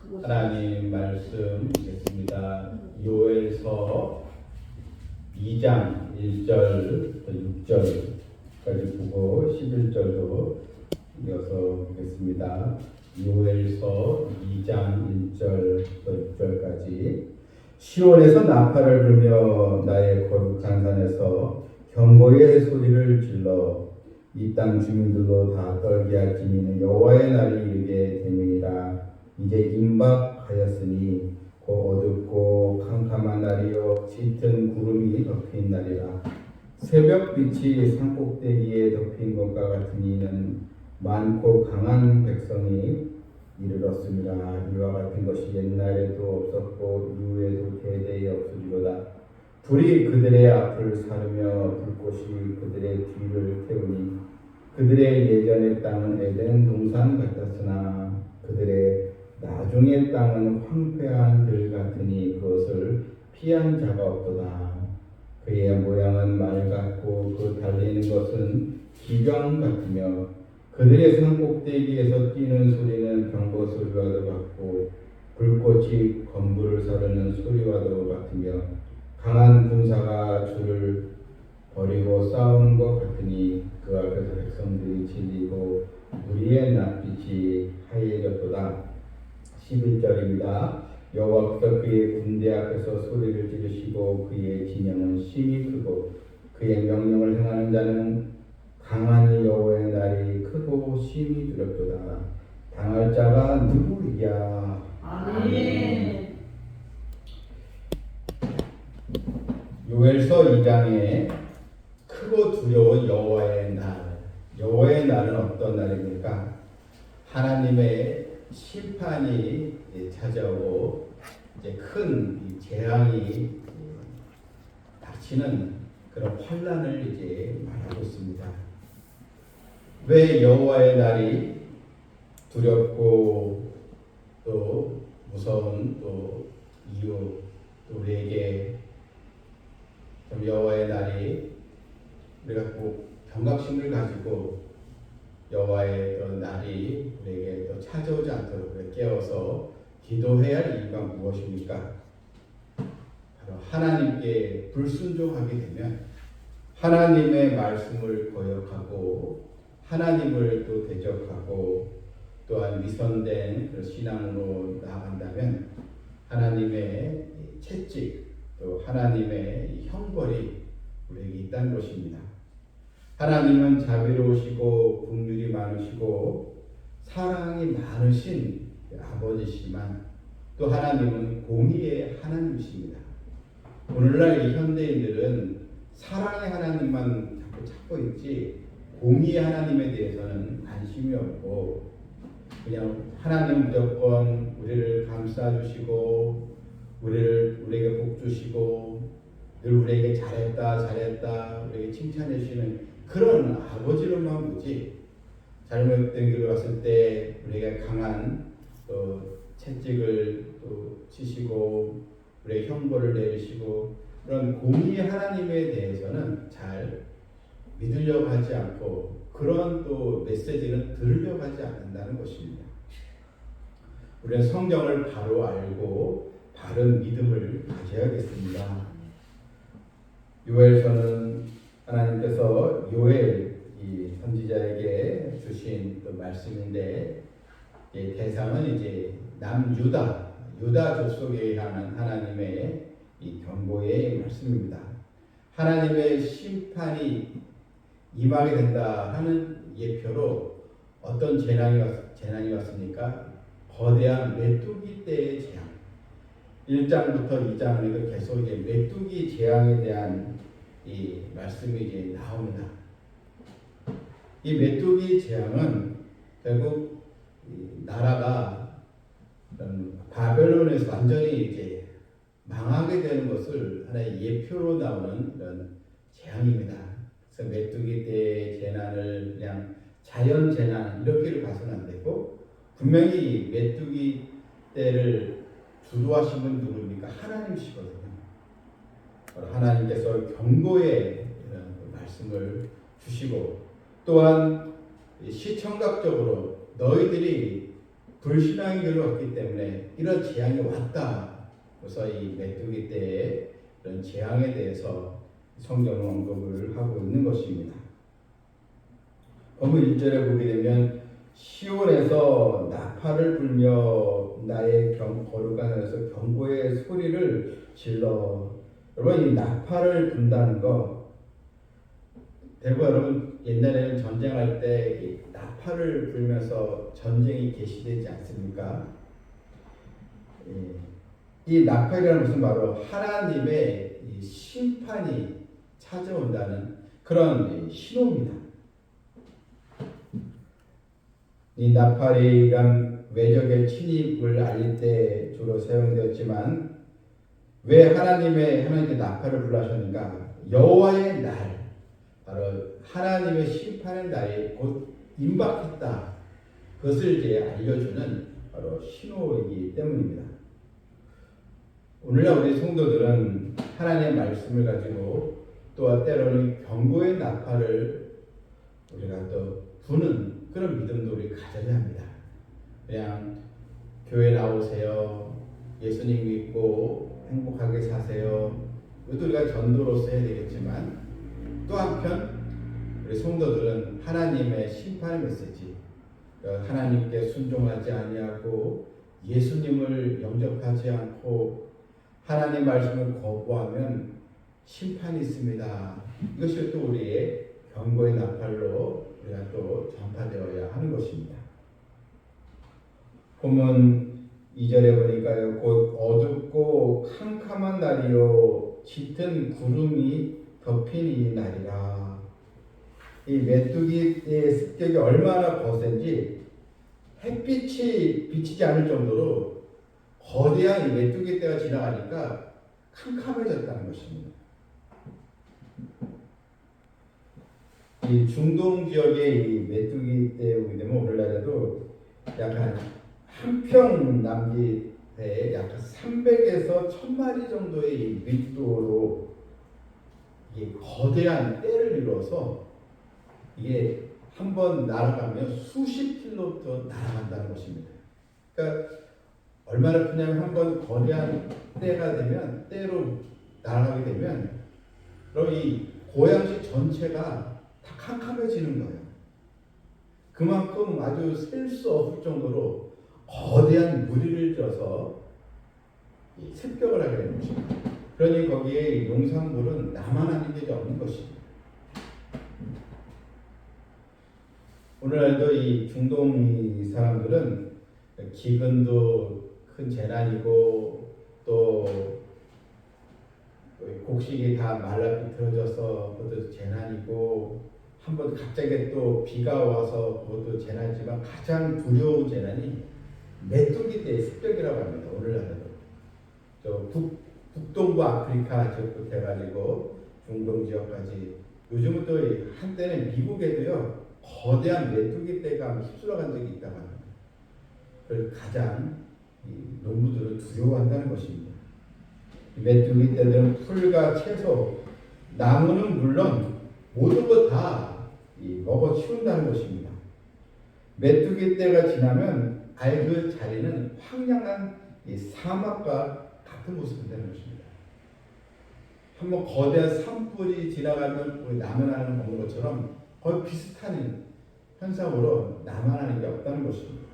하나님 말씀 읽겠습니다. 요엘서 2장 1절부터 6절까지 보고 11절도 이어서 보겠습니다. 요엘서 2장 1절부터 6절까지. 시온에서 나팔을 불며 나의 거룩한 산에서 경보의 소리를 질러 이 땅 주민들로 다 떨게 할지니 여호와의 날이 이르게 되니라. 이제 임박하였으니 곧 어둡고 캄캄한 날이요 짙은 구름이 덮인 날이라. 새벽빛이 산꼭대기에 덮인 것과 같으니 이는 많고 강한 백성이 이르렀습니다. 이와 같은 것이 옛날에도 없었고 이후에도 대대에 없으리로다. 불이 그들의 앞을 사르며 불꽃이 그들의 뒤를 태우니 그들의 예전의 땅은 에덴 동산 같았으나 그들의 나중의 땅은 황폐한 들 같으니 그것을 피한 자가 없도다. 그의 모양은 말 같고 그 달리는 것은 기병 같으며 그들의 산 꼭대기에서 뛰는 소리는 병거 소리와도 같고 불꽃이 건물을 사르는 소리와도 같으며 강한 군사가 줄을 버리고 싸우는 것 같으니 그 앞에서 백성들이 질리고 무리의 낯빛이 하얘졌도다. 11절입니다. 여호와께서 그의 군대 앞에서 소리를 지르시고 그의 진영은 심히 크고 그의 명령을 행하는 자는 강하니 여호와의 날이 크고 심히 두렵도다. 당할 자가 누구이랴. 아멘. 요엘서 2장에 크고 두려운 여호와의 날. 여호와의 날은 어떤 날입니까? 하나님의 심판이 찾아오고 이제 큰 재앙이 닥치는 그런 환란을 이제 말하고 있습니다. 왜 여호와의 날이 두렵고 또 무서운 또 이유, 또 우리에게 여호와의 날이 우리가 꼭 경각심을 가지고 여호와의 그런 날이 우리에게 또 찾아오지 않도록 깨어서 기도해야 할 이유가 무엇입니까? 바로 하나님께 불순종하게 되면 하나님의 말씀을 거역하고 하나님을 또 대적하고 또한 위선된 그런 신앙으로 나아간다면 하나님의 채찍 또 하나님의 형벌이 우리에게 있다는 것입니다. 하나님은 자비로우시고 긍휼이 많으시고 사랑이 많으신 아버지시지만 또 하나님은 공의의 하나님이십니다. 오늘날 이 현대인들은 사랑의 하나님만 자꾸 찾고 있지 공의의 하나님에 대해서는 관심이 없고 그냥 하나님 무조건 우리를 감싸주시고 우리에게 복 주시고 늘 우리에게 잘했다 우리에게 칭찬해 주시는 그런 아버지로만 보지 잘못된 길을 왔을 때 우리에게 강한 채찍을 또 치시고 우리에게 형벌을 내리시고 그런 공의의 하나님에 대해서는 잘 믿으려고 하지 않고 그런 또 메시지는 들으려고 하지 않는다는 것입니다. 우리는 성경을 바로 알고 바른 믿음을 가져야겠습니다. 요엘서는 하나님께서 요엘 이 선지자에게 주신 또 말씀인데 대상은 이제 남유다 족속에 향한 하나님의 이 경고의 말씀입니다. 하나님의 심판이 임하게 된다 하는 예표로 어떤 재난이 왔습니까? 거대한 메뚜기 떼의 재앙. 1장부터 2장에도 계속 이제 메뚜기 재앙에 대한 이 말씀이 이제 나옵니다. 이 메뚜기 재앙은 결국 이 나라가 바벨론에서 완전히 이제 망하게 되는 것을 하나의 예표로 나오는 이런 재앙입니다. 그래서 메뚜기 떼의 재난을 그냥 자연 재난 이렇게를 봐서는 안 되고 분명히 메뚜기 떼를 주도하신 분 누구입니까? 하나님이시거든요. 하나님께서 경고의 말씀을 주시고 또한 시청각적으로 너희들이 불신앙이 별로 없기 때문에 이런 재앙이 왔다. 그래서 이 메뚜기 때의 이런 재앙에 대해서 성경은 언급을 하고 있는 것입니다. 본문 1절에 보게 되면 시온에서 나팔을 불며 나의 거룩한 하늘에서 경고의 소리를 질러. 여러분, 이 나팔을 분다는 거, 대부분 여러분 옛날에는 전쟁할 때 나팔을 불면서 전쟁이 개시되지 않습니까? 이 나팔이라는 것은 바로 하나님의 이 심판이 찾아온다는 그런 신호입니다. 이 나팔이란 외적의 침입을 알릴 때 주로 사용되었지만 왜 하나님께 나팔을 불라셨는가? 여호와의 날, 바로 하나님의 심판의 날이 곧 임박했다. 그것을 이제 알려주는 바로 신호이기 때문입니다. 오늘날 우리 성도들은 하나님의 말씀을 가지고 또 때로는 경고의 나팔을 우리가 또 부는 그런 믿음도 우리 가져야 합니다. 그냥 교회 나오세요. 예수님 믿고 행복하게 사세요. 이것도 우리가 전도로서 해야 되겠지만 또 한편 우리 성도들은 하나님의 심판의 메시지, 하나님께 순종하지 아니하고 예수님을 영접하지 않고 하나님 말씀을 거부하면 심판이 있습니다. 이것이 또 우리의 경고의 나팔로 우리가 또 전파되어야 하는 것입니다. 본문 2절에 보니까요, 곧 어둡고 캄캄한 날이요 짙은 구름이 덮인 이 날이라. 이 메뚜기의 습격이 얼마나 거센지 햇빛이 비치지 않을 정도로 거대한 이 메뚜기 떼가 지나가니까 캄캄해졌다는 것입니다. 이 중동 지역의 이 메뚜기 떼에 오게 되면 오늘날에도 약간 한평 남짓에 약간 300에서 1000마리 정도의 이 밀도로 이게 거대한 떼를 이루어서 이게 한번 날아가면 수십 킬로미터 날아간다는 것입니다. 그러니까 얼마나 크냐면 한번 거대한 떼가 되면 떼로 날아가게 되면 그럼 이 고양시 전체가 다 캄캄해지는 거예요. 그만큼 아주 셀 수 없을 정도로 거대한 무리를 져서 습격을 하게 되는 것입니다. 그러니 거기에 농산물은 나만한 게 없는 것입니다. 오늘날도 이 중동 사람들은 기근도 큰 재난이고 또 곡식이 다 말라 비틀어져서 그것도 재난이고 한번 갑자기 또 비가 와서 그것도 재난이지만 가장 두려운 재난이 메뚜기 떼의 습격이라고 합니다. 오늘날에도 저 북동부 아프리카 지역부터 해가지고 중동 지역까지 요즘은 또 한때는 미국에도요 거대한 메뚜기 떼가 휩쓸어간 적이 있다고 합니다. 그걸 가장 농부들을 두려워한다는 것입니다. 메뚜기 떼들은 풀과 채소, 나무는 물론 모든 것 다 먹어 치운다는 것입니다. 메뚜기 떼가 지나면 아예 그 자리는 황량한 사막과 같은 모습이 되는 것입니다. 한번 거대한 산불이 지나가면 우리 나만하는 먹는 것처럼 거의 비슷한 현상으로 나만하는 게 없다는 것입니다.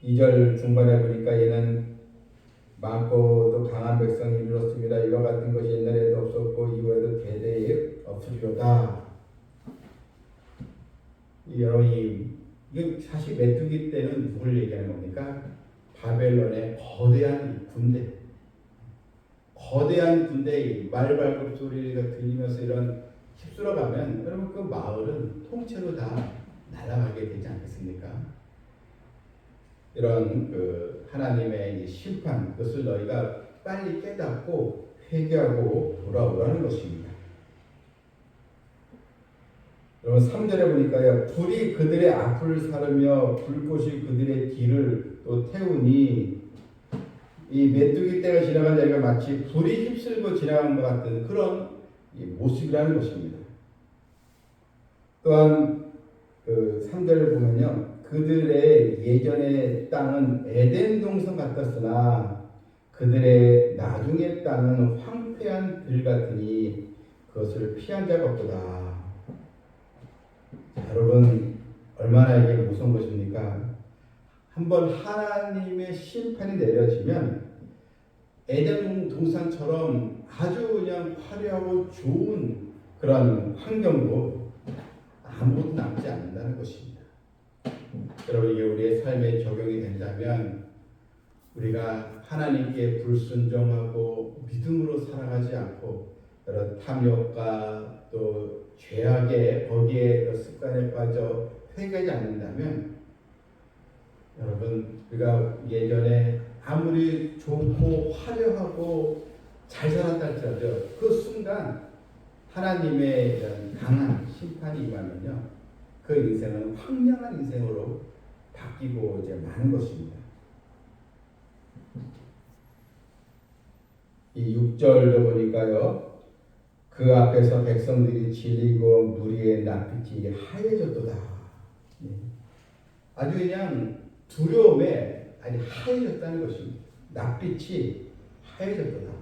이 절 중반에 보니까 얘는 많고 또 강한 백성이 이르렀습니다. 이와 같은 것이 옛날에도 없었고 이후에도 대대에 없으리로다. 여러분, 이게 사실 메뚜기 때는 누굴 얘기하는 겁니까? 바벨론의 거대한 군대. 거대한 군대의 말발굽 소리가 들리면서 이런 휩쓸어가면 여러분 그 마을은 통째로 다 날아가게 되지 않겠습니까? 이런 그 하나님의 심판, 그것을 너희가 빨리 깨닫고 회개하고 돌아오라는 것입니다. 여러분 3절에 보니까요, 불이 그들의 앞을 사르며 불꽃이 그들의 뒤를 또 태우니, 이 메뚜기 떼가 지나간 자리가 마치 불이 휩쓸고 지나간 것 같은 그런 모습이라는 것입니다. 또한 그 3절을 보면요. 그들의 예전의 땅은 에덴 동산 같았으나 그들의 나중의 땅은 황폐한 들 같으니 그것을 피한 자가 없도다. 자, 여러분 얼마나 이게 무서운 것입니까? 한번 하나님의 심판이 내려지면 에덴 동산처럼 아주 그냥 화려하고 좋은 그런 환경도 아무것도 남지 않는다는 것입니다. 여러분 이게 우리의 삶에 적용이 된다면 우리가 하나님께 불순종하고 믿음으로 살아가지 않고 여러 탐욕과 또 죄악의 거기에 습관에 빠져 회개하지 않는다면 여러분 우리가 예전에 아무리 좋고 화려하고 잘 살았다 할지라도 그 순간 하나님의 이런 강한 심판이 임하면요 그 인생은 황량한 인생으로 바뀌고 이제 마는 것입니다. 이 6절도 보니까요 그 앞에서 백성들이 질리고 무리의 낯빛이 하얘졌도다. 아주 그냥 두려움에 아니 하얘졌다는 것입니다. 낯빛이 하얘졌도다.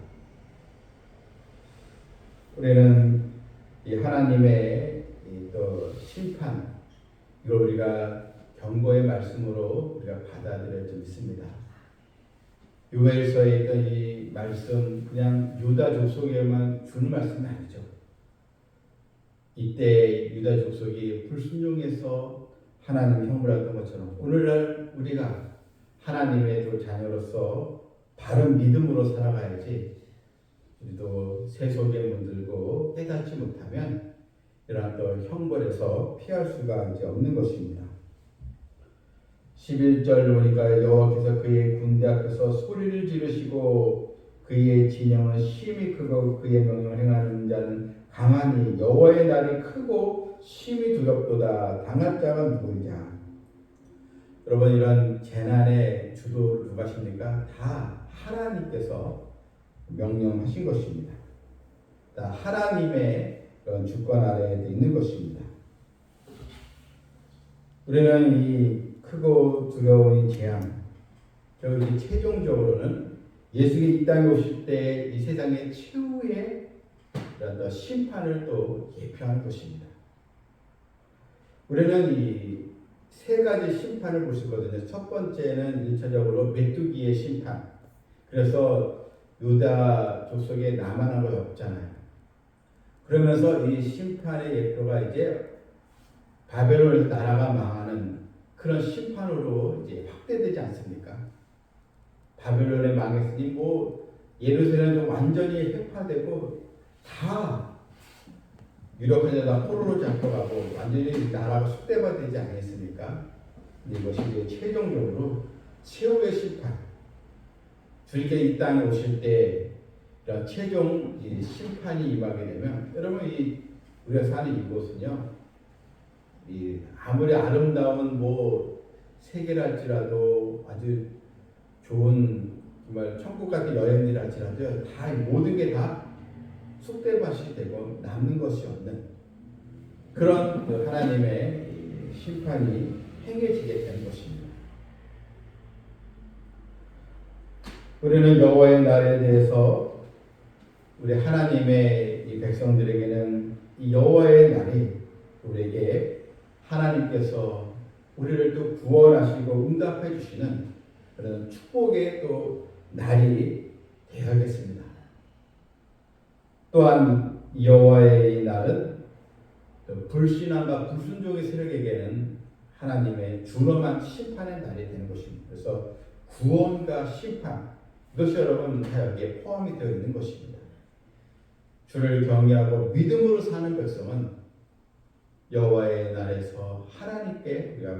우리는 이 하나님의 또 심판 이걸 우리가 경고의 말씀으로 우리가 받아들여야 좀 있습니다. 요엘서에 있던 이 말씀 그냥 유다 족속에만 주는 말씀이 아니죠. 이때 유다 족속이 불순종해서 하나님 형벌했던 것처럼 오늘날 우리가 하나님의 또 자녀로서 바른 믿음으로 살아가야지 우리도 세속에 물들고 깨닫지 못하면 이러한 또 형벌에서 피할 수가 이제 없는 것입니다. 11절 보니까 여호와께서 그의 군대 앞에서 소리를 지르시고 그의 진영은 심히 크고 그의 명령을 행하는 자는 강하니 여호와의 날이 크고 심히 두렵도다. 당할 자가 누구냐? 여러분 이런 재난의 주도 누가 십니까? 다 하나님께서 명령하신 것입니다. 다 하나님의 그런 주권 아래에 있는 것입니다. 우리는 이 크고 두려운 이 재앙, 결국 최종적으로는 예수님이 이 땅에 오실 때 이 세상의 최후의 그런 심판을 또 예표하는 것입니다. 우리는 이 세 가지 심판을 볼 수 있거든요. 첫 번째는 1차적으로 메뚜기의 심판. 그래서 유다 족속에 남아난 것 없잖아요. 그러면서 이 심판의 예표가 이제 바벨론 나라가 망하는 그런 심판으로 이제 확대되지 않습니까? 바벨론에 망했으니 뭐 예루살렘도 완전히 획파되고 다 유럽까지 다 포로로 잡혀가고 완전히 나라가 쑥대밭되지 않겠습니까? 이것이 이제 최종적으로 최후의 심판. 주님께 이 땅에 오실 때 이런 최종 심판이 임하게 되면 여러분 이 우리가 사는 이곳은요. 이 아무리 아름다운 뭐 세계랄지라도 아주 좋은 정말 천국 같은 여행지랄지라도 다 모든 게 다 쑥대밭이 되고 남는 것이 없는 그런 하나님의 심판이 행해지게 되는 것입니다. 우리는 여호와의 날에 대해서 우리 하나님의 이 백성들에게는 이 여호와의 날이 우리에게 하나님께서 우리를 또 구원하시고 응답해 주시는 그런 축복의 또 날이 되어야겠습니다. 또한 여호와의 날은 불신앙과 불순종의 세력에게는 하나님의 준엄한 심판의 날이 되는 것입니다. 그래서 구원과 심판 이것이 여러분 다 여기에 포함이 되어 있는 것입니다. 주를 경외하고 믿음으로 사는 백성은 여호와의 날에서 하나님께 우리가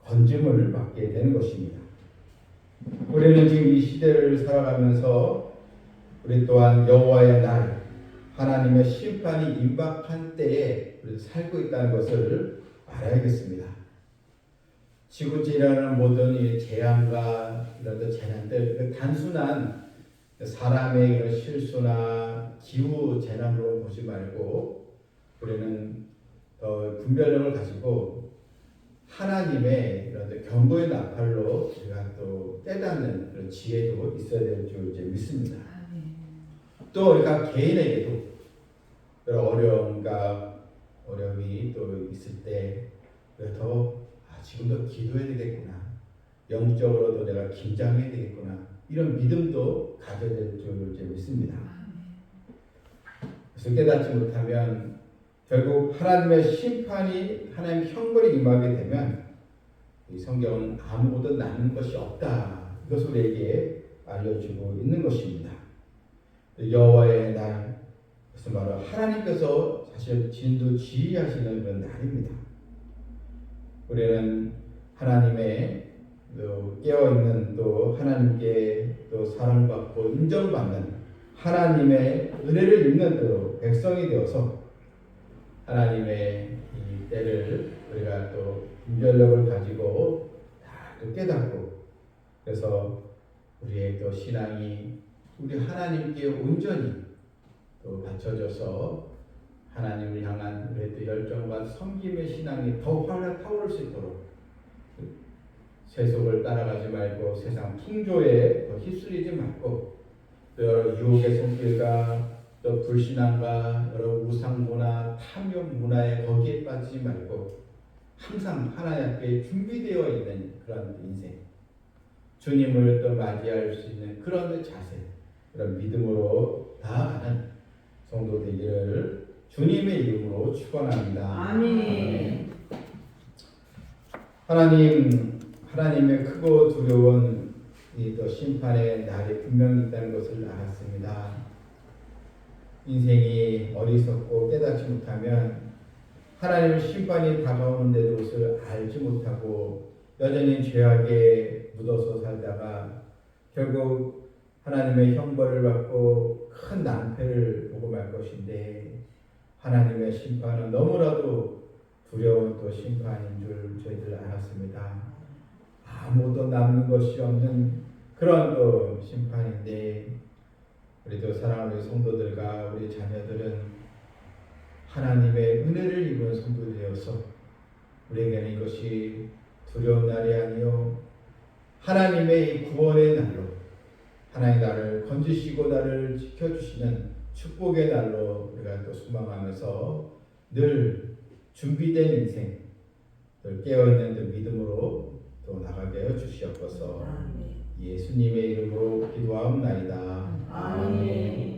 건짐을 받게 되는 것입니다. 우리는 지금 이 시대를 살아가면서 우리 또한 여호와의 날 하나님의 심판이 임박한 때에 우리 살고 있다는 것을 알아야겠습니다. 지구질환은 모든 이 재앙과 이런 재난들 단순한 사람의 이런 실수나 기후 재난으로 보지 말고 우리는 더 분별력을 가지고 하나님의 이런 경고의 나팔로 우리가 또 깨닫는 그런 지혜도 있어야 될 줄 이제 믿습니다. 또 우리가 개인에게도 여러 어려움이 또 있을 때 지금도 기도해야 되겠구나, 영적으로도 내가 긴장해야 되겠구나, 이런 믿음도 가져야 될 줄 이제 믿습니다. 그래서 깨닫지 못하면 결국 하나님의 심판이, 하나님의 형벌이 임하게 되면 이 성경은 아무것도 남는 것이 없다, 이것을 우리에게 알려주고 있는 것입니다. 여호와의 날, 그것은 바로 하나님께서 사실 진두지휘하시는 그런 날입니다. 우리는 하나님의 또 깨어있는, 또 하나님께 또 사랑받고 인정받는 하나님의 은혜를 입는 또 백성이 되어서 하나님의 이 때를 우리가 또 분별력을 가지고 다 깨닫고, 그래서 우리의 또 신앙이 우리 하나님께 온전히 또 바쳐져서 하나님을 향한 우리의 또 열정과 섬김의 신앙이 더 타오를 수 있도록 세속을 따라가지 말고 세상 풍조에 더 휩쓸리지 말고, 또 여러 유혹의 손길과 또 불신앙과 여러 우상 문화, 탐욕 문화에 거기에 빠지지 말고 항상 하나님 앞에 준비되어 있는 그런 인생, 주님을 또 맞이할 수 있는 그런 자세, 그런 믿음으로 나아가는 성도 되기를 주님의 이름으로 축원합니다. 아멘. 하나님의 크고 두려운 이 또 심판의 날이 분명히 있다는 것을 알았습니다. 인생이 어리석고 깨닫지 못하면 하나님의 심판이 다가오는데도 그것을 알지 못하고 여전히 죄악에 묻어서 살다가 결국 하나님의 형벌을 받고 큰 낭패를 보고 말 것인데, 하나님의 심판은 너무나도 두려운 또 심판인 줄 저희들 알았습니다. 아무도 남는 것이 없는 그런 또 심판인데, 우리도 사랑하는 우리 성도들과 우리 자녀들은 하나님의 은혜를 입은 성도들이 되어서 우리에게는 이것이 두려운 날이 아니요 하나님의 이 구원의 날로, 하나님 나를 건지시고 나를 지켜주시는 축복의 날로 우리가 또 소망하면서 늘 준비된 인생, 늘 깨어있는 그 믿음으로 또 나가게 하여 주시옵소서. 예수님의 이름으로 기도하옵나이다. 아멘.